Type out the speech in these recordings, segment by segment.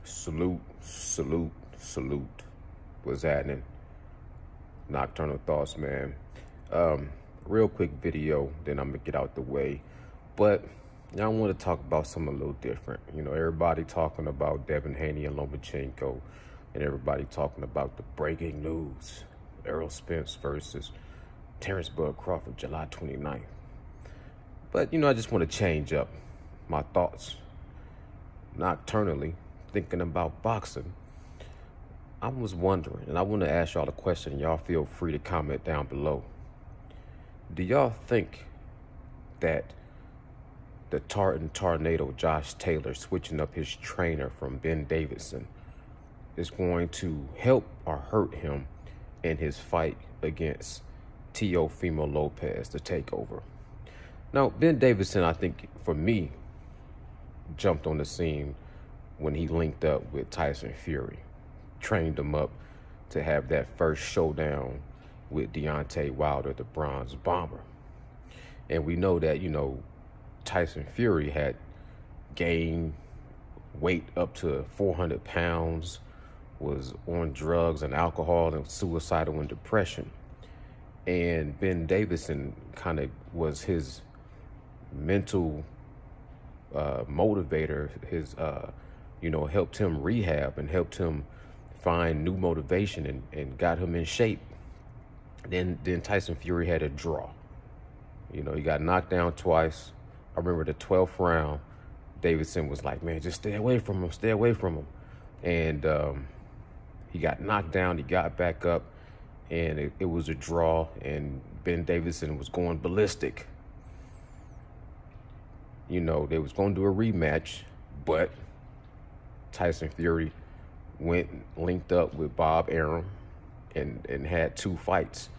Salute, salute, salute. What's happening? Nocturnal thoughts, man. Real quick video, then I'm gonna get out the way. But I want to talk about something a little different. You know, everybody talking about Devin Haney and Lomachenko, and everybody talking about the breaking news: Errol Spence versus Terrence Bud Crawford, July 29th. But you know, I just want to change up my thoughts. Nocturnally thinking about boxing, I was wondering, and I want to ask y'all a question. Y'all feel free to comment down below. Do y'all think that the Tartan Tornado Josh Taylor switching up his trainer from Ben Davison is going to help or hurt him in his fight against Teofimo Lopez, the takeover? Now, Ben Davison, I think, for me, jumped on the scene when he linked up with Tyson Fury, trained him up to have that first showdown with Deontay Wilder, the Bronze Bomber. And we know that, you know, Tyson Fury had gained weight up to 400 pounds, was on drugs and alcohol and suicidal and depression. And Ben Davison kind of was his mental motivator, his you know, helped him rehab and helped him find new motivation and got him in shape. Then Tyson Fury had a draw. You know, he got knocked down twice. I remember the 12th round, Davison was like, man, just stay away from him, stay away from him. And he got knocked down, he got back up, and it was a draw, and Ben Davison was going ballistic. You know, they was going to do a rematch, but Tyson Fury linked up with Bob Arum and had two fights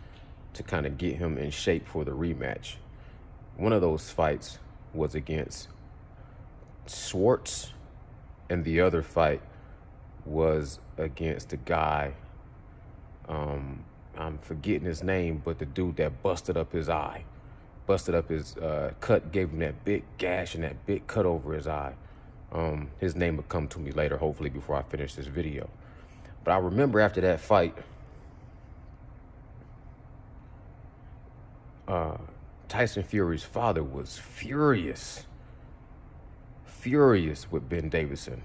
to kind of get him in shape for the rematch. One of those fights was against Schwartz, and the other fight was against the guy, I'm forgetting his name, but the dude that busted up his eye. Busted up his cut, gave him that big gash and that big cut over his eye. His name will come to me later, hopefully, before I finish this video. But I remember after that fight, Tyson Fury's father was furious with Ben Davison.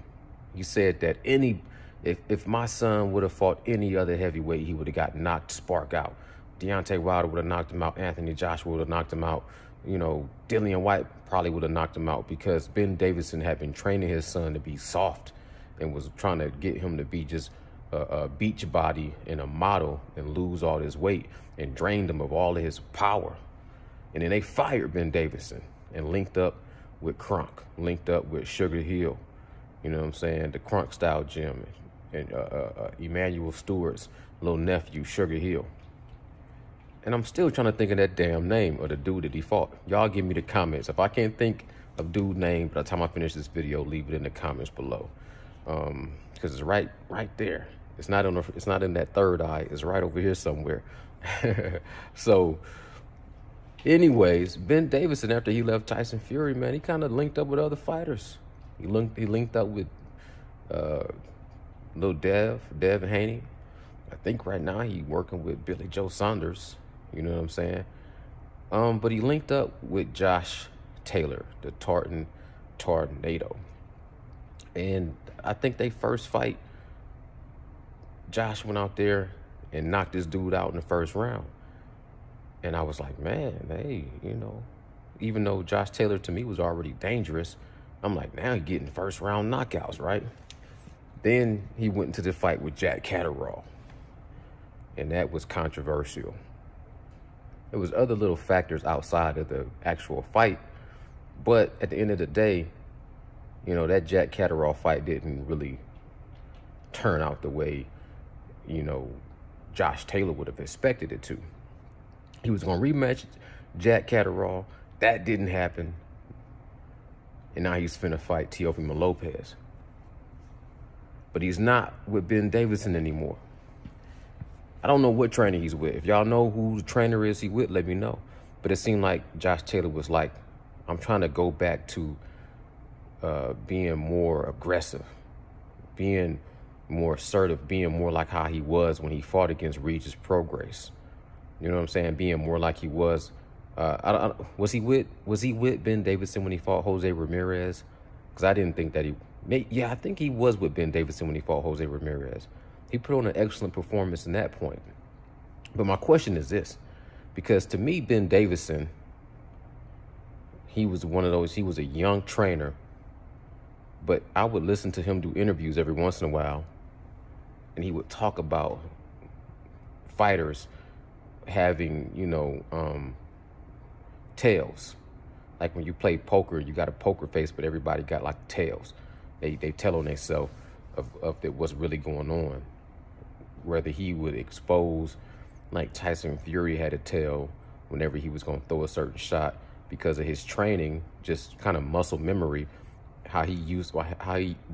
He said that if my son would have fought any other heavyweight, he would have got knocked spark out. Deontay Wilder would have knocked him out. Anthony Joshua would have knocked him out. You know, Dillian White probably would have knocked him out, because Ben Davison had been training his son to be soft and was trying to get him to be just a beach body and a model and lose all his weight, and drained him of all of his power. And then they fired Ben Davison and linked up with Kronk, linked up with Sugar Hill, you know what I'm saying, the Kronk style gym, and Emmanuel Stewart's little nephew, Sugar Hill. And I'm still trying to think of that damn name of the dude that he fought. Y'all give me the comments. If I can't think of dude name by the time I finish this video, leave it in the comments below. Because it's right there. It's not in that third eye. It's right over here somewhere. So, anyways, Ben Davison, after he left Tyson Fury, man, he kind of linked up with other fighters. He linked up with Lil Dev Haney. I think right now he working with Billy Joe Saunders. You know what I'm saying? But he linked up with Josh Taylor, the Tartan Tornado. And I think they first fight, Josh went out there and knocked this dude out in the first round. And I was like, man, hey, you know, even though Josh Taylor to me was already dangerous, I'm like, now he's getting first round knockouts, right? Then he went into the fight with Jack Catterall, and that was controversial. There was other little factors outside of the actual fight, but at the end of the day, you know, that Jack Catterall fight didn't really turn out the way, you know, Josh Taylor would have expected it to. He was going to rematch Jack Catterall. That didn't happen. And now he's finna fight Teofimo Lopez. But he's not with Ben Davison anymore. I don't know what trainer he's with. If y'all know who the trainer is he with, let me know. But it seemed like Josh Taylor was like, I'm trying to go back to being more aggressive, being more assertive, being more like how he was when he fought against Regis Prograis. You know what I'm saying? Being more like he was. Was he with Ben Davison when he fought Jose Ramirez? Because I didn't think that yeah, I think he was with Ben Davison when he fought Jose Ramirez. He put on an excellent performance in that point. But my question is this, because to me, Ben Davison, he was a young trainer, but I would listen to him do interviews every once in a while, and he would talk about fighters having, tails. Like when you play poker, you got a poker face, but everybody got like tails. They tell on themselves of what's really going on. Whether he would expose, like Tyson Fury had a tail whenever he was going to throw a certain shot because of his training, just kind of muscle memory, how he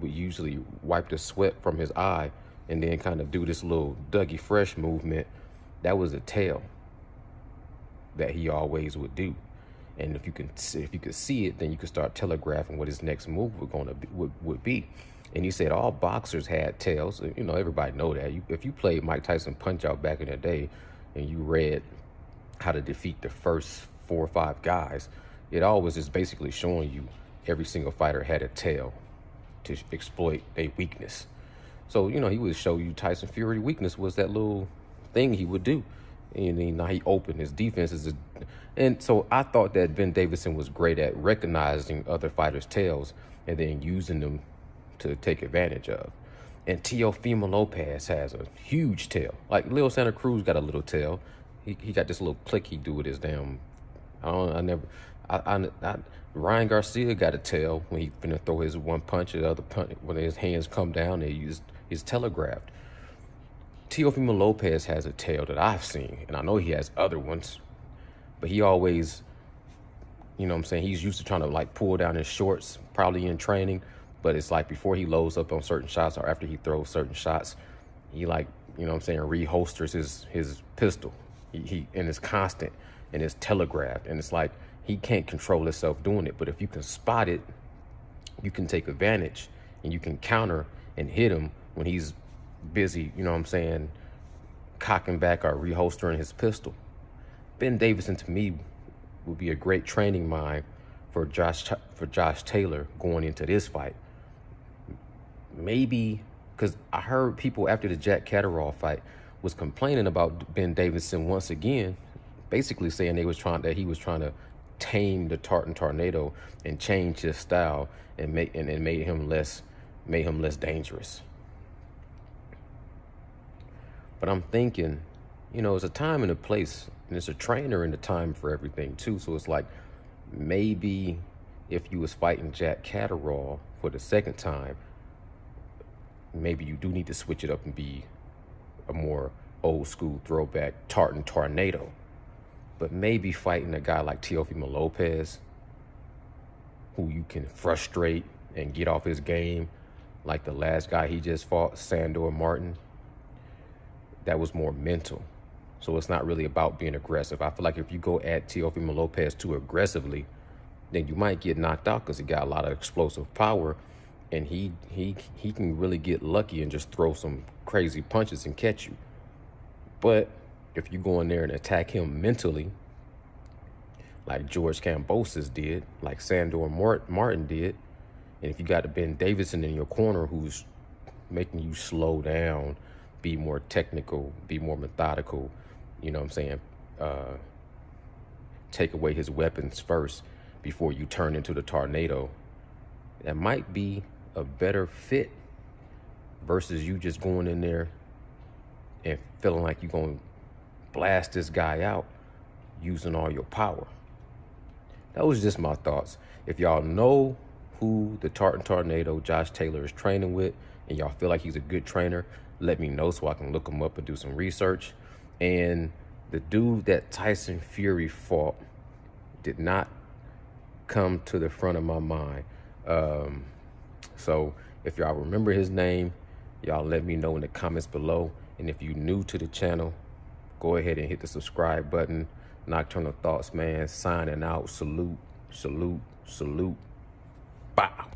would usually wipe the sweat from his eye and then kind of do this little Dougie Fresh movement. That was a tail that he always would do. And if you could see it, then you could start telegraphing what his next move would be. And he said all boxers had tails. Everybody know that. If you played Mike Tyson Punch-Out back in the day and you read how to defeat the first 4 or 5 guys, it always is basically showing you every single fighter had a tail to exploit a weakness. So, he would show you Tyson Fury weakness was that little thing he would do. And now he opened his defenses. And so I thought that Ben Davison was great at recognizing other fighters' tails and then using them to take advantage of. And Teofimo Lopez has a huge tail. Like Leo Santa Cruz got a little tail. He got this little click he do with his damn. Ryan Garcia got a tail when he finna throw his one punch, the other punch when his hands come down. He's telegraphed. Teofimo Lopez has a tail that I've seen, and I know he has other ones, but he always, he's used to trying to like pull down his shorts, probably in training, but it's like before he loads up on certain shots or after he throws certain shots, he reholsters his pistol. He and it's constant and it's telegraphed, and it's like he can't control himself doing it, but if you can spot it, you can take advantage and you can counter and hit him when he's busy, cocking back or reholstering his pistol. Ben Davison, to me, would be a great training mind for Josh Taylor going into this fight. Maybe because I heard people after the Jack Catterall fight was complaining about Ben Davison once again, basically saying he was trying to tame the Tartan Tornado and change his style and made him less dangerous. But I'm thinking, it's a time and a place, and it's a trainer and a time for everything too. So it's like maybe if you was fighting Jack Catterall for the second time, maybe you do need to switch it up and be a more old school throwback Tartan Tornado. But maybe fighting a guy like Teofimo Lopez, who you can frustrate and get off his game, like the last guy he just fought, Sandor Martin, that was more mental. So it's not really about being aggressive. I feel like if you go at Teofimo Lopez too aggressively, then you might get knocked out because he got a lot of explosive power, and he can really get lucky and just throw some crazy punches and catch you. But if you go in there and attack him mentally, like George Kambosos did, like Sandor Martin did, and if you got a Ben Davison in your corner who's making you slow down, be more technical, be more methodical, take away his weapons first before you turn into the tornado, that might be a better fit versus you just going in there and feeling like you're going to blast this guy out using all your power. That was just my thoughts. If y'all know who the Tartan Tornado Josh Taylor is training with and y'all feel like he's a good trainer, let me know so I can look him up and do some research. And the dude that Tyson Fury fought did not come to the front of my mind. So if y'all remember his name, y'all let me know in the comments below. And if you're new to the channel, go ahead and hit the subscribe button. Nocturnal Thoughts, man, signing out. Salute, salute, salute. Bow.